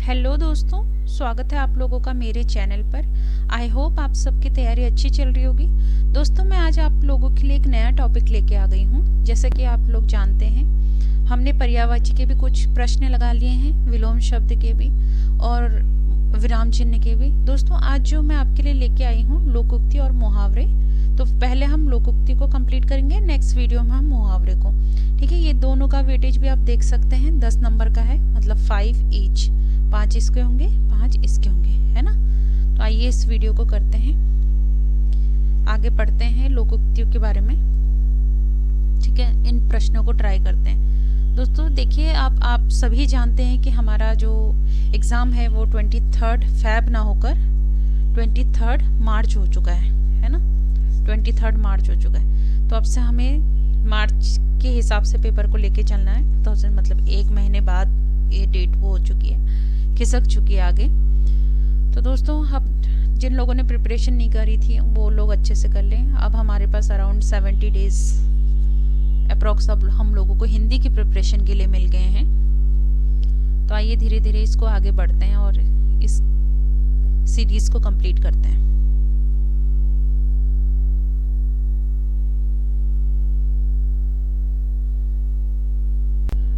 Hello दोस्तों, स्वागत है आप लोगों का मेरे चैनल पर। आई होप आप सबकी तैयारी अच्छी चल रही होगी। दोस्तों, मैं आज आप लोगों के लिए एक नया टॉपिक लेके आ गई हूँ। जैसे कि आप लोग जानते हैं, हमने पर्यायवाची के भी कुछ प्रश्न लगा लिए हैं, विलोम शब्द के भी और विराम चिन्ह के भी। दोस्तों, आज जो मैं आपके लिए लेके आई हूँ लोकोक्ति और मुहावरे। तो पहले हम लोकोक्ति को कंप्लीट करेंगे, नेक्स्ट वीडियो में हम मुहावरे को। ठीक है, ये दोनों का वेटेज भी आप देख सकते हैं, 10 नंबर का है, मतलब 5 ईच। 5 इसके होंगे, 5 इसके होंगे, है ना। तो आइए इस वीडियो को करते हैं, आगे पढ़ते हैं लोकोक्तियों के बारे में। ठीक है, इन प्रश्नों को ट्राई करते हैं। दोस्तों देखिए, आप सभी जानते हैं कि हमारा जो एग्ज़ाम है वो 23 फ़रवरी ना होकर 23 मार्च हो चुका है ना। 23 मार्च हो चुका है। तो अब से हमें मार्च के हिसाब से पेपर को लेके चलना है। 2000 मतलब 1 महीने बाद ये डेट वो हो चुकी है, खिसक चुकी है आगे। तो दोस्तों, अब जिन लोगों ने प्रिपरेशन नहीं करी थी वो लोग अच्छे से कर लें। अब हमारे पास अराउंड 70 डेज़ अप्रॉक्स अब हम लोगों को हिंदी की प्रिपरेशन के लिए मिल गए हैं। तो आइए धीरे धीरे इसको आगे बढ़ते हैं और इस सीरीज़ को कंप्लीट करते हैं।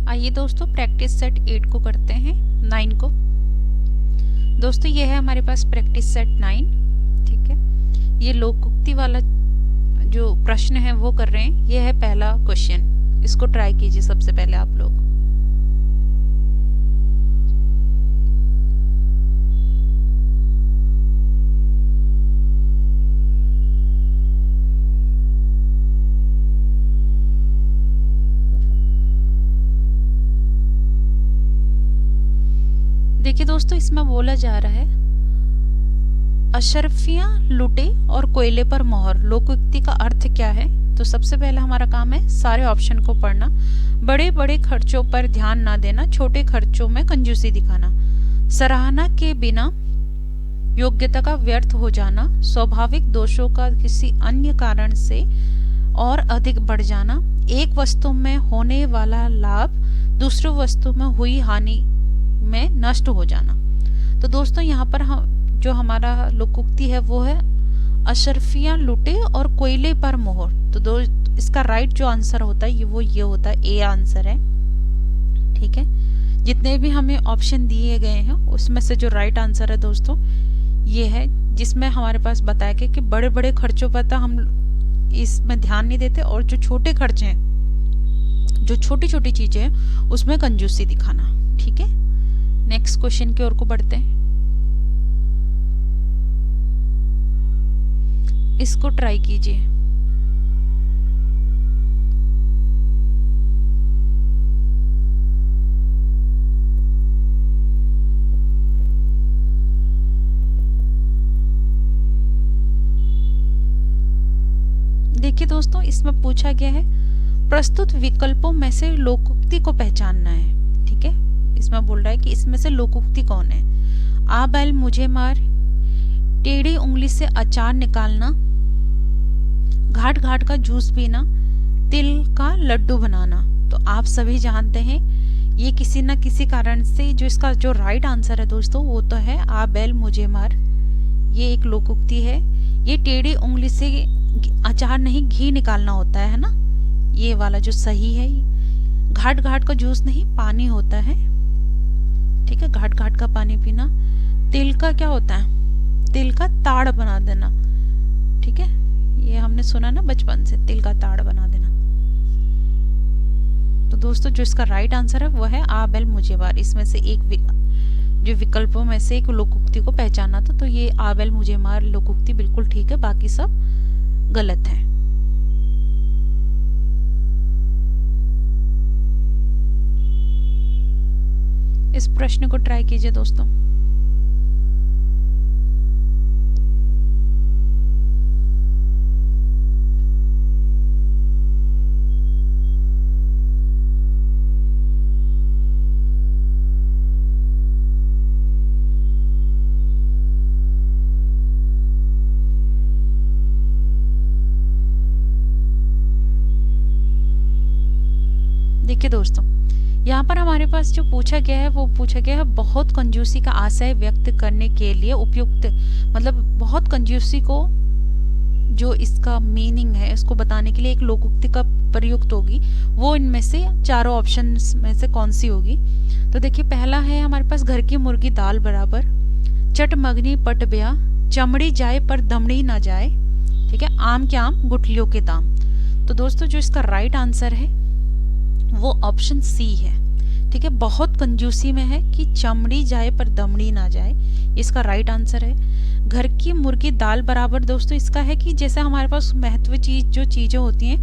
आइए दोस्तों, प्रैक्टिस सेट 8 को करते हैं, 9 को। दोस्तों, ये है हमारे पास प्रैक्टिस सेट 9। ठीक है, ये लोकोक्ति वाला जो प्रश्न है वो कर रहे हैं। ये है पहला क्वेश्चन, इसको ट्राई कीजिए सबसे पहले आप लोग। देखिए दोस्तों, इसमें बोला जा रहा है अशर्फियां लुटे और कोयले पर मोहर, लोकोक्ति का अर्थ क्या है। तो सबसे पहले हमारा काम है सारे ऑप्शन को पढ़ना। बड़े बड़े खर्चों पर ध्यान ना देना, छोटे खर्चों में कंजूसी दिखाना, सराहना के बिना योग्यता का व्यर्थ हो जाना, स्वाभाविक दोषों का किसी अन्य कारण से और अधिक बढ़ जाना, एक वस्तु में होने वाला लाभ दूसरी वस्तु में हुई हानि में नष्ट हो जाना। तो दोस्तों, यहाँ पर हम जो हमारा लोकोक्ति है वो है अशर्फियां लुटे और कोयले पर मोहर। तो इसका राइट जो आंसर होता है ये होता है, ए आंसर है। ठीक है, जितने भी हमें ऑप्शन दिए गए हैं उसमें से जो राइट आंसर है दोस्तों ये है, जिसमें हमारे पास बताया गया कि बड़े बड़े खर्चों पर हम इसमें ध्यान नहीं देते और जो छोटे खर्चे हैं, जो छोटी छोटी चीजें हैं उसमें कंजूसी दिखाना। ठीक है, नेक्स्ट क्वेश्चन की ओर को बढ़ते हैं, इसको ट्राई कीजिए। देखिए दोस्तों, इसमें पूछा गया है प्रस्तुत विकल्पों में से लोकोक्ति को पहचानना है। ठीक है, इसमें बोल रहा है कि इसमें से लोकोक्ति कौन है। आ बैल मुझे मार, टेढ़ी उंगली से अचार निकालना, घाट घाट का जूस पीना, तिल का लड्डू बनाना। तो आप सभी जानते हैं ये किसी न किसी कारण से जो इसका जो राइट आंसर है दोस्तों वो तो है आ बैल मुझे मार। ये एक लोकोक्ति है। ये टेढ़ी उंगली से अचार नहीं घी निकालना होता है ना, ये वाला जो सही है। घाट घाट का जूस नहीं, पानी होता है। ठीक है, घाट घाट का पानी पीना। तिल का क्या होता है, तिल का ताड़ बना देना। ठीक है, ये हमने सुना ना बचपन से, तिल का ताड़ बना देना। तो दोस्तों, जो इसका राइट आंसर है वो है आ बैल मुझे मार। इसमें से एक जो विकल्पों में से एक लोकोक्ति को पहचाना था, तो ये आ बैल मुझे मार लोकोक्ति बिल्कुल ठीक है, बाकी सब गलत है। इस प्रश्न को ट्राई कीजिए दोस्तों। देखिए दोस्तों, यहाँ पर हमारे पास जो पूछा गया है वो पूछा गया है बहुत कंजूसी का आशय व्यक्त करने के लिए उपयुक्त, मतलब बहुत कंजूसी को जो इसका मीनिंग है इसको बताने के लिए एक लोकोक्ति का प्रयुक्त होगी, वो इनमें से चारों ऑप्शन में से कौन सी होगी। तो देखिए पहला है हमारे पास घर की मुर्गी दाल बराबर, चट मगनी पट ब्या, चमड़ी जाए पर दमड़ी ना जाए, ठीक है, आम के आम गुठलियों के दाम। तो दोस्तों जो इसका राइट आंसर है वो ऑप्शन सी है, ठीक है, बहुत कंजूसी में है कि चमड़ी जाए पर दमड़ी ना जाए, इसका राइट आंसर है। घर की मुर्गी दाल बराबर दोस्तों इसका है कि जैसे हमारे पास महत्व चीज जो चीजें होती हैं,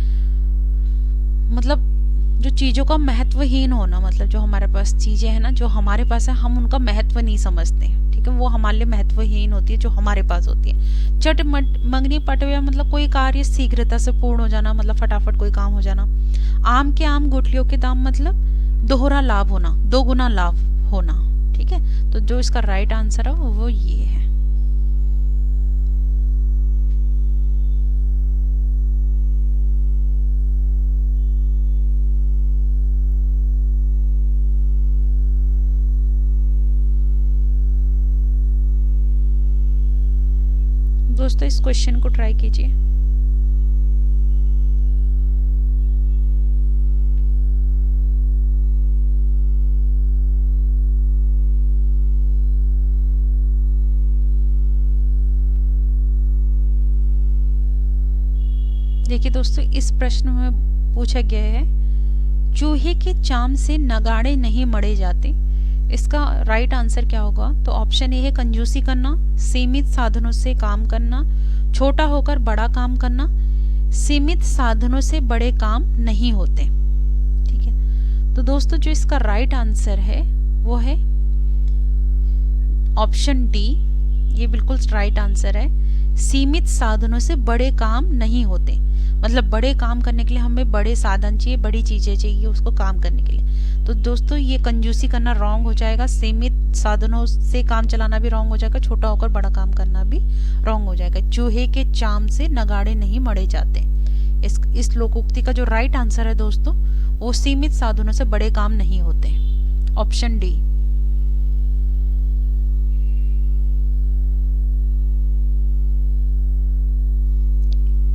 मतलब जो चीजों का महत्वहीन होना, मतलब जो हमारे पास चीजें हैं ना जो हमारे पास है हम उनका महत्व नहीं समझते, ठीक है, वो हमारे लिए महत्वहीन होती है जो हमारे पास होती है। चट मंगनी पटव्या मतलब कोई कार्य शीघ्रता से पूर्ण हो जाना, मतलब फटाफट कोई काम हो जाना। आम के आम गुठलियों के दाम मतलब दोहरा लाभ होना, दो गुना लाभ होना, ठीक है। तो जो इसका राइट आंसर है वो ये है। दोस्तों इस क्वेश्चन को ट्राई कीजिए। देखिए दोस्तों इस प्रश्न में पूछा गया है चूहे के चाम से नगाड़े नहीं मढ़े जाते, इसका राइट आंसर क्या होगा। तो ऑप्शन ए है कंजूसी करना, सीमित साधनों से काम करना, छोटा होकर बड़ा काम करना, सीमित साधनों से बड़े काम नहीं होते, ठीक है। तो दोस्तों जो इसका राइट आंसर है वो है ऑप्शन डी, ये बिल्कुल राइट आंसर है। सीमित साधनों से बड़े काम नहीं होते, मतलब बड़े काम करने के लिए हमें बड़े साधन चाहिए, बड़ी चीजें चाहिए उसको काम करने के लिए। तो दोस्तों ये कंजूसी करना रॉन्ग हो जाएगा, सीमित साधनों से काम चलाना भी रॉन्ग हो जाएगा, छोटा होकर बड़ा काम करना भी रॉन्ग हो जाएगा। चूहे के चाम से नगाड़े नहीं मढ़े जाते, इस लोकोक्ति का जो राइट आंसर है दोस्तों वो सीमित साधनों से बड़े काम नहीं होते, ऑप्शन डी।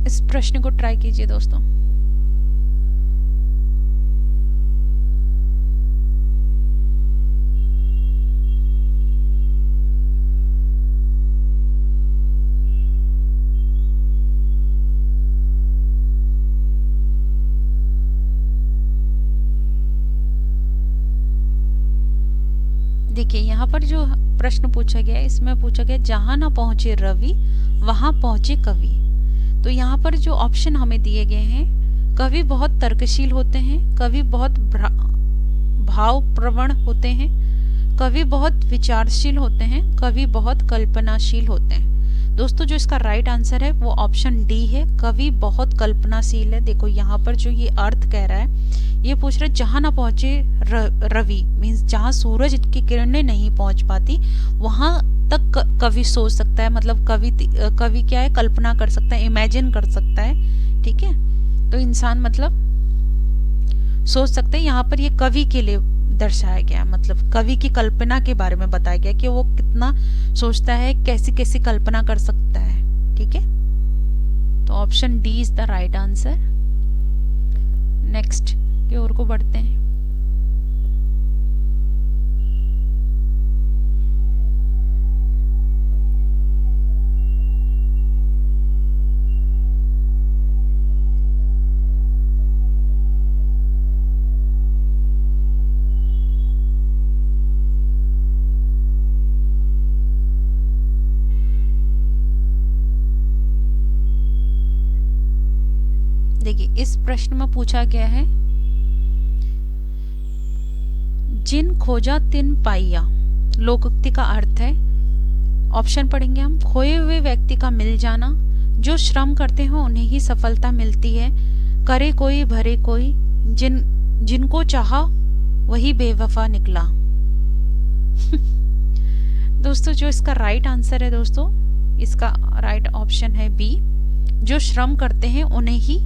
इस प्रश्न को ट्राई कीजिए दोस्तों। देखिए यहाँ पर जो प्रश्न पूछा गया है इसमें पूछा गया जहां ना पहुंचे रवि वहां पहुंचे कवि। तो यहाँ पर जो ऑप्शन हमें दिए गए हैं, कवि बहुत तर्कशील होते हैं, कवि बहुत भावप्रवण होते हैं, कवि बहुत विचारशील होते हैं, कवि बहुत कल्पनाशील होते हैं। दोस्तों जो इसका राइट आंसर है वो ऑप्शन डी है, कवि बहुत कल्पनाशील है। देखो यहाँ पर जो ये अर्थ कह रहा है, ये पूछ रहा है जहां ना पहुंचे रवि मीन्स जहां सूरज की किरणें नहीं पहुंच पाती वहां तक कवि सोच सकता है, मतलब कवि क्या है, कल्पना कर सकता है, इमेजिन कर सकता है, ठीक है। तो इंसान मतलब सोच सकते हैं, यहाँ पर ये कवि के लिए दर्शाया गया, मतलब कवि की कल्पना के बारे में बताया गया कि वो कितना सोचता है, कैसी कैसी कल्पना कर सकता है, ठीक है। तो option D is the right answer. Next की ओर को बढ़ते हैं। देखिए इस प्रश्न में पूछा गया है जिन खोजा तिन पाइया, लोकोक्ति का अर्थ है, ऑप्शन पढ़ेंगे हम, खोए हुए व्यक्ति का मिल जाना, जो श्रम करते हो उन्हें ही सफलता मिलती है, करे कोई भरे कोई, जिनको चाहा वही बेवफा निकला। दोस्तों जो इसका राइट आंसर है दोस्तों, इसका राइट ऑप्शन है बी, जो श्रम करते हैं उन्हें ही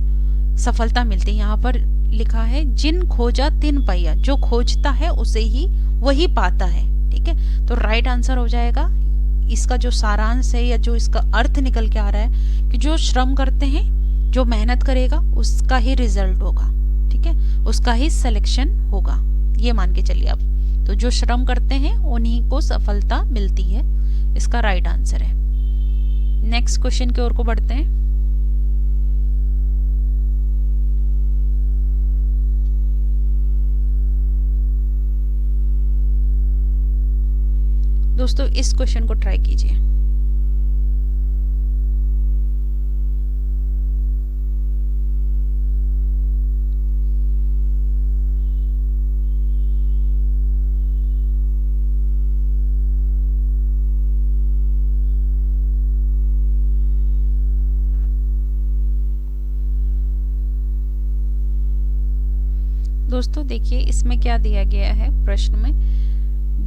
सफलता मिलती है। यहाँ पर लिखा है जिन खोजा तिन पाया, जो खोजता है उसे ही वही पाता है। ठीक है, तो राइट आंसर हो जाएगा, इसका जो सारांश है या जो इसका अर्थ निकल के आ रहा है कि जो श्रम करते हैं, जो मेहनत करेगा उसका ही रिजल्ट होगा। ठीक है, उसका ही सिलेक्शन होगा, ये मान के चलिए आप। तो जो श्रम करते हैं उन्हीं को सफलता मिलती है, इसका राइट आंसर है। नेक्स्ट क्वेश्चन की ओर को बढ़ते हैं। दोस्तों इस क्वेश्चन को ट्राई कीजिए। दोस्तों देखिए इसमें क्या दिया गया है प्रश्न में,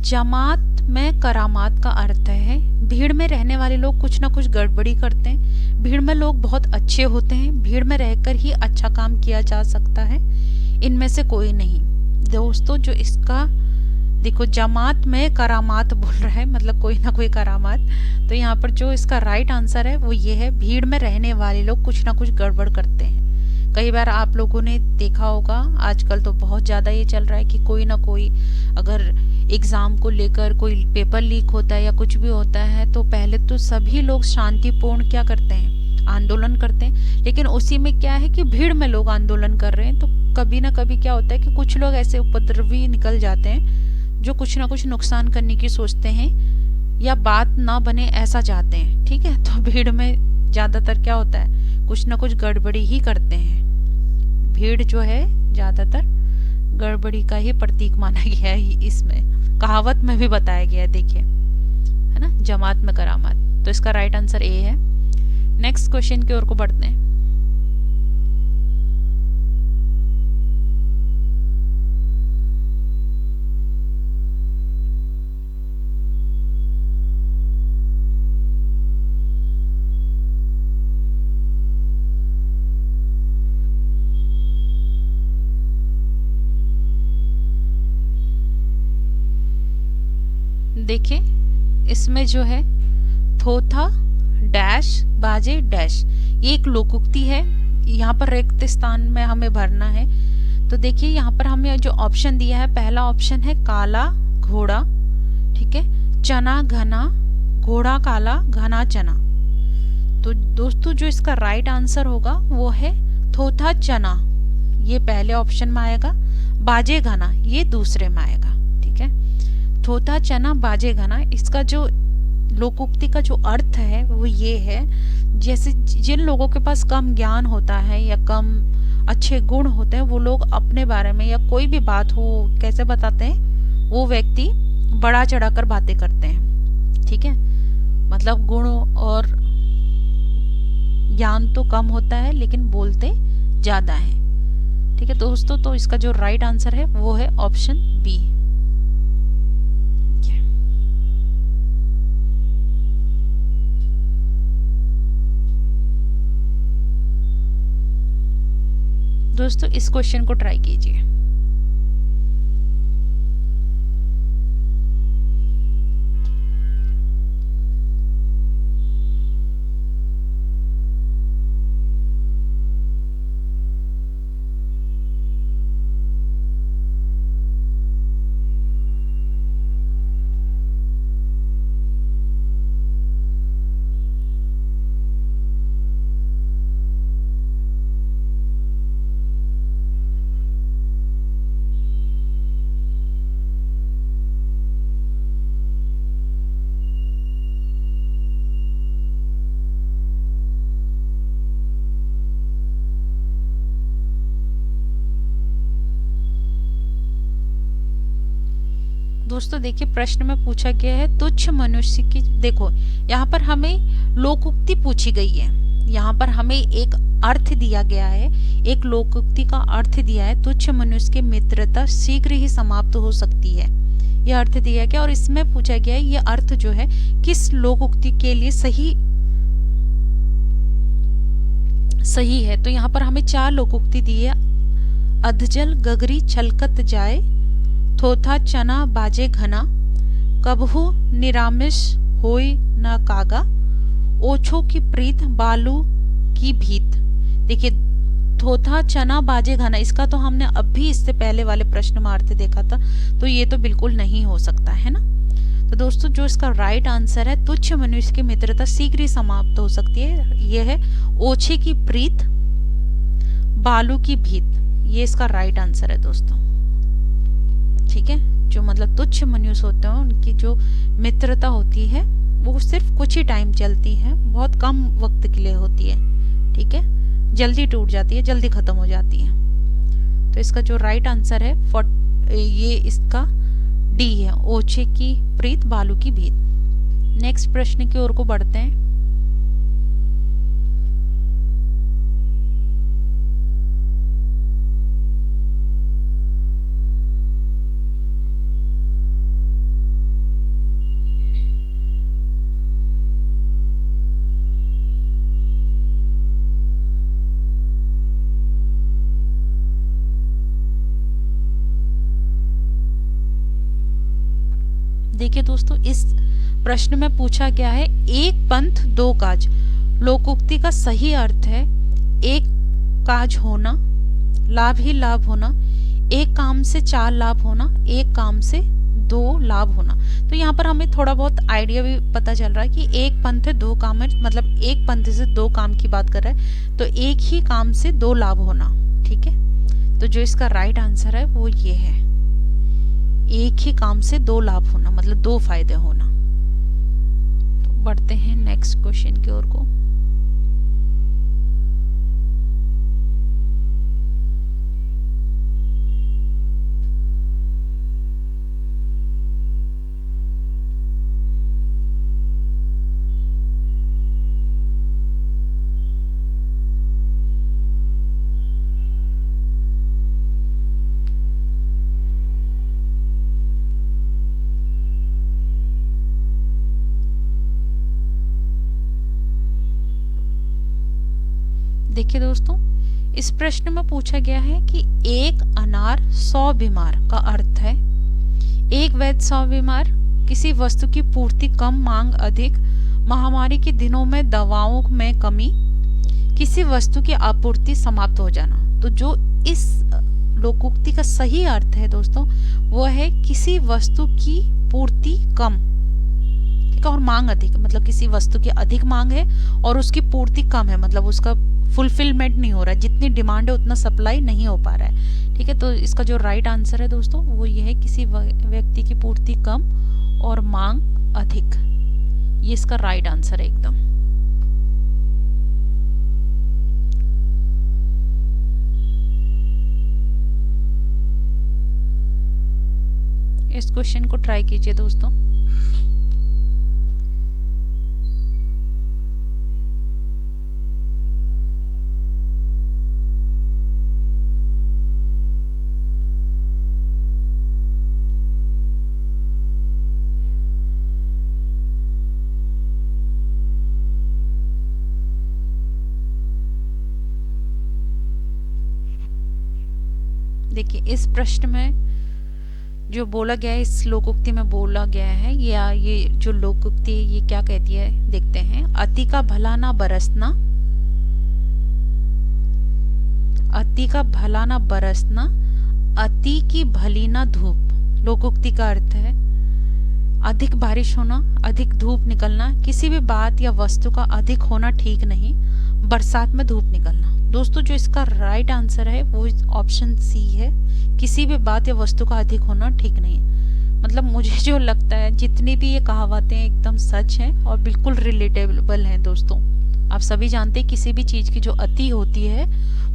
जमात में करामात का अर्थ है भीड़ में रहने वाले लोग कुछ ना कुछ गड़बड़ी करते हैं, भीड़ में लोग बहुत अच्छे होते हैं, भीड़ में रहकर ही अच्छा काम किया जा सकता है, इनमें से कोई नहीं। दोस्तों जो इसका देखो जमात में करामात बोल रहा है, मतलब कोई ना कोई करामात, तो यहाँ पर जो इसका राइट आंसर है वो ये है, भीड़ में रहने वाले लोग कुछ ना कुछ गड़बड़ करते हैं। कई बार आप लोगों ने देखा होगा, आजकल तो बहुत ज़्यादा ये चल रहा है कि कोई ना कोई अगर एग्ज़ाम को लेकर कोई पेपर लीक होता है या कुछ भी होता है तो पहले तो सभी लोग शांतिपूर्ण क्या करते हैं, आंदोलन करते हैं, लेकिन उसी में क्या है कि भीड़ में लोग आंदोलन कर रहे हैं तो कभी ना कभी क्या होता है कि कुछ लोग ऐसे उपद्रवी निकल जाते हैं जो कुछ ना कुछ नुकसान करने की सोचते हैं या बात ना बने ऐसा चाहते हैं। ठीक है, तो भीड़ में ज़्यादातर क्या होता है, कुछ ना कुछ गड़बड़ी ही करते हैं। भीड़ जो है ज़्यादातर गड़बड़ी का ही प्रतीक माना गया है, इसमें कहावत में भी बताया गया है, देखिए है ना, जमात में करामात। तो इसका राइट आंसर ए है। नेक्स्ट क्वेश्चन की ओर को बढ़ते हैं। देखिए इसमें जो है थोथा डैश बाजे डैश, ये एक लोकोक्ति है, यहाँ पर रिक्त स्थान में हमें भरना है। तो देखिए यहाँ पर हमें जो ऑप्शन दिया है, पहला ऑप्शन है काला घोड़ा, ठीक है, चना घना, घोड़ा काला घना चना। तो दोस्तों जो इसका राइट आंसर होगा वो है थोथा चना, ये पहले ऑप्शन में आएगा, बाजे घना ये दूसरे में आएगा। ठीक है, थोथा चना बाजे घना, इसका जो लोकोक्ति का जो अर्थ है वो ये है, जैसे जिन लोगों के पास कम ज्ञान होता है या कम अच्छे गुण होते हैं वो लोग अपने बारे में या कोई भी बात हो कैसे बताते हैं, वो व्यक्ति बढ़ा चढ़ाकर बातें करते हैं। ठीक है, मतलब गुण और ज्ञान तो कम होता है लेकिन बोलते ज़्यादा हैं। ठीक है दोस्तों, तो इसका जो राइट आंसर है वो है ऑप्शन बी। दोस्तों इस क्वेश्चन को ट्राई कीजिए। दोस्तों देखिए प्रश्न में पूछा गया है तुच्छ मनुष्य की, देखो यहाँ पर हमें लोकोक्ति पूछी गई है, यहाँ पर हमें एक अर्थ दिया गया है, एक लोकोक्ति का अर्थ दिया है, तुच्छ मनुष्य की मित्रता शीघ्र ही समाप्त हो सकती है, यह अर्थ दिया गया। और इसमें पूछा गया है यह अर्थ जो है किस लोकोक्ति के लिए सही है। तो यहाँ पर हमें 4 लोकोक्ति दी है, अधजल गगरी छलकत जाए, थोथा चना बाजे घना, कबहू निरामिष होय न कागा, ओछो की प्रीत बालू की भीत। देखिए, थोथा चना बाजे घना, इसका तो हमने अभी इससे पहले वाले प्रश्न में अर्थ देखा था, तो ये तो बिल्कुल नहीं हो सकता है ना। तो दोस्तों जो इसका राइट आंसर है, तुच्छ मनुष्य की मित्रता शीघ्र ही समाप्त हो सकती है, ये है ओछे की प्रीत बालू की भीत, ये इसका राइट आंसर है दोस्तों। ठीक है, जो मतलब तुच्छ मनुष्य होते हैं उनकी जो मित्रता होती है वो सिर्फ कुछ ही टाइम चलती है, बहुत कम वक्त के लिए होती है। ठीक है, जल्दी टूट जाती है, जल्दी खत्म हो जाती है। तो इसका जो राइट आंसर है ये इसका डी है, ओछे की प्रीत बालू की भीत। नेक्स्ट प्रश्न की ओर को बढ़ते हैं। देखिए दोस्तों, इस प्रश्न में पूछा गया है एक पंथ दो काज। लोकोक्ति का सही अर्थ है एक काज होना, लाभ ही लाभ होना, एक काम से चार लाभ होना, एक काम से दो लाभ होना। तो यहाँ पर हमें थोड़ा बहुत आइडिया भी पता चल रहा है कि एक पंथ है दो काम है, मतलब एक पंथ से दो काम की बात कर रहा है, तो एक ही काम से दो लाभ होना। ठीक है, तो जो इसका राइट आंसर है वो ये है, एक ही काम से दो लाभ होना, मतलब दो फायदे होना। तो बढ़ते हैं नेक्स्ट क्वेश्चन की ओर को। देखिए दोस्तों, इस प्रश्न में पूछा गया है कि एक अनार 100 बीमार का अर्थ है एक वैद्य 100 बीमार, किसी वस्तु की पूर्ति कम मांग अधिक, महामारी के दिनों में दवाओं में कमी, किसी वस्तु की आपूर्ति समाप्त हो जाना। तो जो इस लोकोक्ति का सही अर्थ है दोस्तों वो है किसी वस्तु की पूर्ति कम, ठीक है, और मांग अधिक, मतलब किसी वस्तु की अधिक मांग है और उसकी पूर्ति कम है, मतलब उसका फुलफिलमेंट नहीं हो रहा है, जितनी डिमांड है उतना सप्लाई नहीं हो पा रहा है। ठीक है, तो इसका जो राइट आंसर है दोस्तों वो ये है किसी व्यक्ति की पूर्ति कम और मांग अधिक, ये इसका राइट आंसर है एकदम। इस क्वेश्चन को ट्राई कीजिए दोस्तों। देखिए, इस प्रश्न में जो बोला गया है, इस लोकोक्ति में बोला गया है, ये जो लोकोक्ति है ये क्या कहती है देखते हैं। अति का भला ना बरसना, अति का भला ना बरसना, अति की भली ना धूप। लोकोक्ति का अर्थ है अधिक बारिश होना, अधिक धूप निकलना, किसी भी बात या वस्तु का अधिक होना ठीक नहीं, बरसात में धूप निकलना। दोस्तों जो इसका राइट आंसर है वो ऑप्शन सी है, किसी भी बात या वस्तु का अधिक होना ठीक नहीं। मतलब मुझे जो लगता है जितनी भी ये कहावतें एकदम सच हैं और बिल्कुल रिलेटेबल हैं दोस्तों। आप सभी जानते हैं किसी भी चीज की जो अति होती है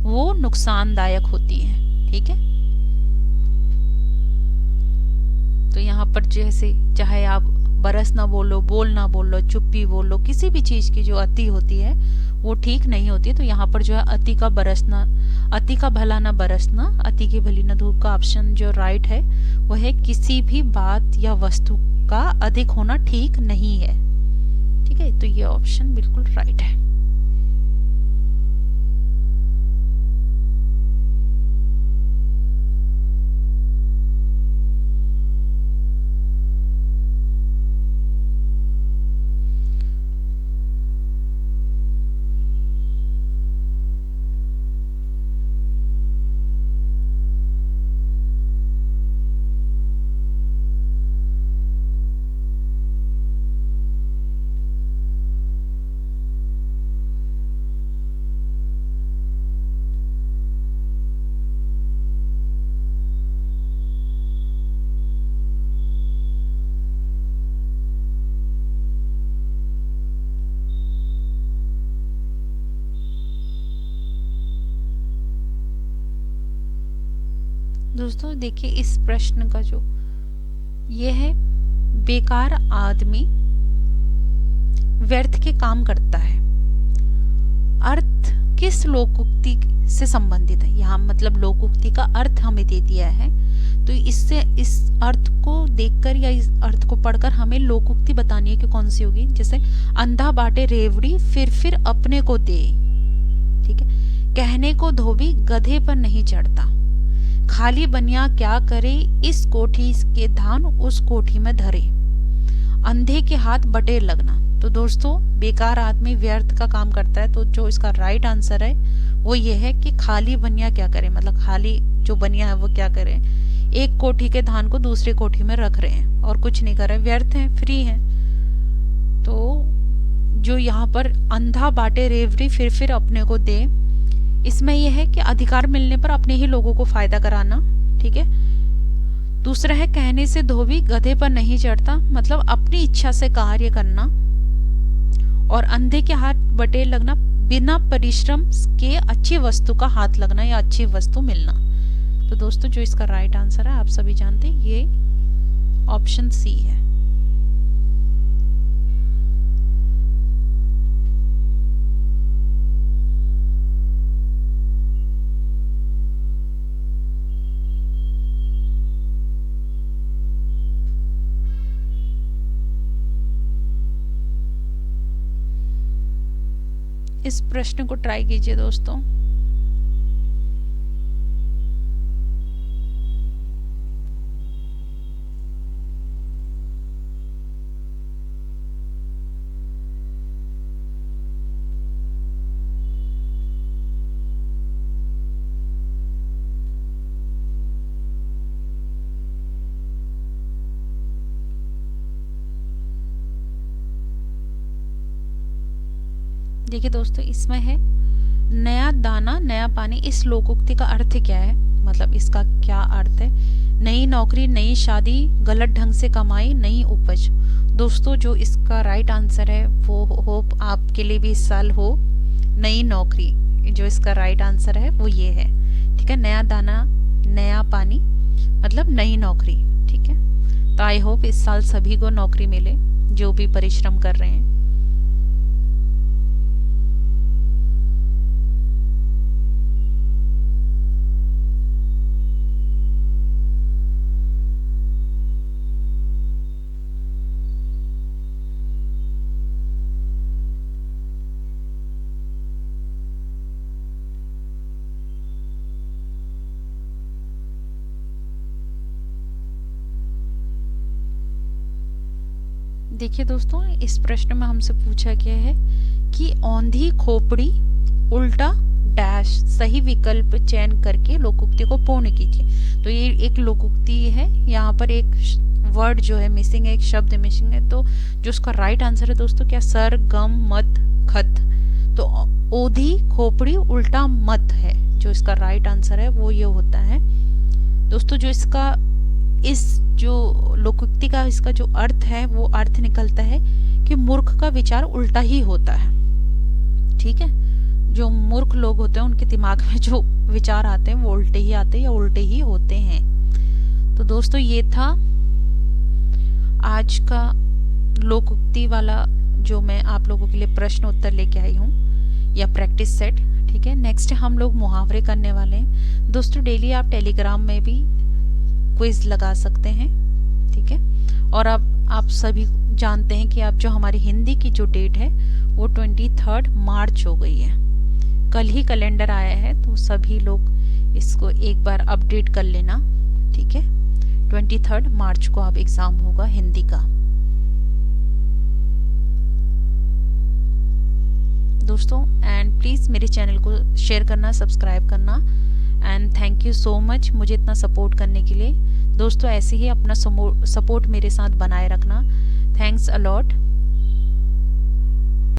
वो नुकसानदायक होती है। ठीक है, तो यहाँ पर जैसे चाहे आप बरस ना बोलो, बोल ना बोलो, चुप्पी बोलो, किसी भी चीज की जो अति होती है वो ठीक नहीं होती है। तो यहाँ पर जो है अति का बरसना, अति का भला ना बरसना, अति की भली ना धूप का ऑप्शन जो राइट है वो है किसी भी बात या वस्तु का अधिक होना ठीक नहीं है। ठीक है, तो ये ऑप्शन बिल्कुल राइट है। दोस्तों देखिए इस प्रश्न का जो ये है, बेकार आदमी व्यर्थ के काम करता है, अर्थ किस लोकोक्ति से संबंधित है। यहाँ मतलब लोकोक्ति का अर्थ हमें दे दिया है, तो इससे इस अर्थ को देखकर या इस अर्थ को पढ़कर हमें लोकोक्ति बतानी है कि कौन सी होगी। जैसे अंधा बाटे रेवड़ी फिर अपने को दे, ठीक है। कहने को धोबी गधे पर नहीं चढ़ता, खाली बनिया क्या करे इस कोठी के धान उस कोठी में धरे, अंधे के हाथ बटेर लगना। तो दोस्तों बेकार आदमी व्यर्थ का काम करता है, तो जो इसका राइट आंसर है वो ये है कि खाली बनिया क्या करे, मतलब खाली जो बनिया है वो क्या करे, एक कोठी के धान को दूसरी कोठी में रख रहे हैं और कुछ नहीं कर रहे, व्यर्थ हैं, फ्री हैं। तो जो यहाँ पर अंधा बाटे रेवड़ी फिर अपने को दे, इसमें यह है कि अधिकार मिलने पर अपने ही लोगों को फायदा कराना, ठीक है। दूसरा है कहने से धोबी गधे पर नहीं चढ़ता, मतलब अपनी इच्छा से कार्य करना। और अंधे के हाथ बटेर लगना, बिना परिश्रम के अच्छी वस्तु का हाथ लगना या अच्छी वस्तु मिलना। तो दोस्तों जो इसका राइट आंसर है आप सभी जानते हैं, ये ऑप्शन सी है। इस प्रश्न को ट्राई कीजिए दोस्तों। देखिए दोस्तों इसमें है नया दाना नया पानी, इस लोकोक्ति का अर्थ क्या है, मतलब इसका क्या अर्थ है। नई नौकरी नई शादी, गलत ढंग से कमाई नई उपज। दोस्तों जो इसका राइट आंसर है वो होप आपके लिए भी इस साल हो नई नौकरी, जो इसका राइट आंसर है वो ये है, ठीक है। नया दाना नया पानी मतलब नई नौकरी, ठीक है। तो आई होप इस साल सभी को नौकरी मिले जो भी परिश्रम कर रहे हैं। देखिए दोस्तों इस प्रश्न में हमसे पूछा गया है कि औंधी खोपड़ी उल्टा डैश सही विकल्प चयन करके लोकोक्ति को पूर्ण कीजिए। तो ये एक लोकोक्ति है, यहाँ पर एक वर्ड जो है मिसिंग है, एक शब्द मिसिंग है। तो जो उसका राइट आंसर है दोस्तों क्या, सर गम मत खत। तो औंधी खोपड़ी उल्टा मत है, जो इसका राइट आंसर है वो ये होता है। दोस्तों जो इसका इस जो लोकोक्ति का इसका जो अर्थ है वो अर्थ निकलता है कि मूर्ख का विचार उल्टा ही होता है, ठीक है। जो मूर्ख लोग होते हैं उनके दिमाग में जो विचार आते हैं वो उल्टे ही आते हैं या उल्टे ही होते हैं। तो दोस्तों ये था आज का लोकोक्ति वाला जो मैं आप लोगों के लिए प्रश्न उत्तर लेके आई हूँ या प्रैक्टिस सेट, ठीक है। नेक्स्ट हम लोग मुहावरे करने वाले हैं दोस्तों। डेली आप टेलीग्राम में भी क्विज लगा सकते हैं, ठीक है। और अब आप सभी जानते हैं कि अब जो हमारी हिंदी की जो डेट है वो 23 मार्च हो गई है, कल ही कैलेंडर आया है। तो सभी लोग इसको एक बार अपडेट कर लेना, ठीक है। 23 मार्च को अब एग्जाम होगा हिंदी का। दोस्तों एंड प्लीज़ मेरे चैनल को शेयर करना, सब्सक्राइब करना and thank you so much मुझे इतना सपोर्ट करने के लिए। दोस्तों ऐसे ही अपना सपोर्ट मेरे साथ बनाए रखना। Thanks a lot.